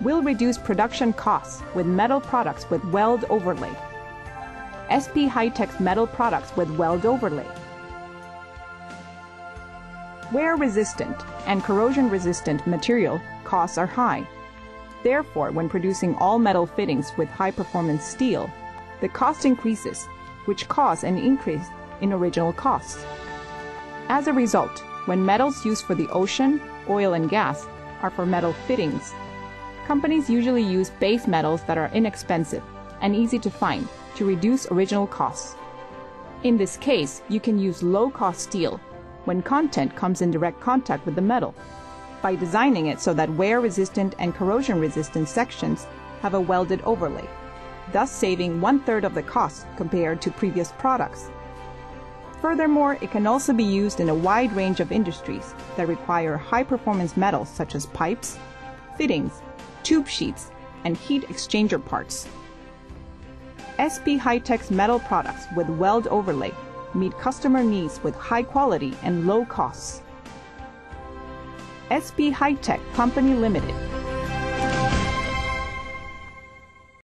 will reduce production costs with metal products with weld overlay. SP High-Tech's metal products with weld overlay. Wear-resistant and corrosion-resistant material costs are high. Therefore, when producing all-metal fittings with high-performance steel, the cost increases, which cause an increase in original costs. As a result, when metals used for the ocean, oil and gas are for metal fittings, companies usually use base metals that are inexpensive and easy to find to reduce original costs. In this case, you can use low-cost steel when content comes in direct contact with the metal, by designing it so that wear-resistant and corrosion-resistant sections have a welded overlay, thus saving 1/3 of the cost compared to previous products. Furthermore, it can also be used in a wide range of industries that require high-performance metals such as pipes, fittings, tube sheets, and heat exchanger parts. SP High-Tech's metal products with weld overlay meet customer needs with high quality and low costs. SP High-Tech Company Limited.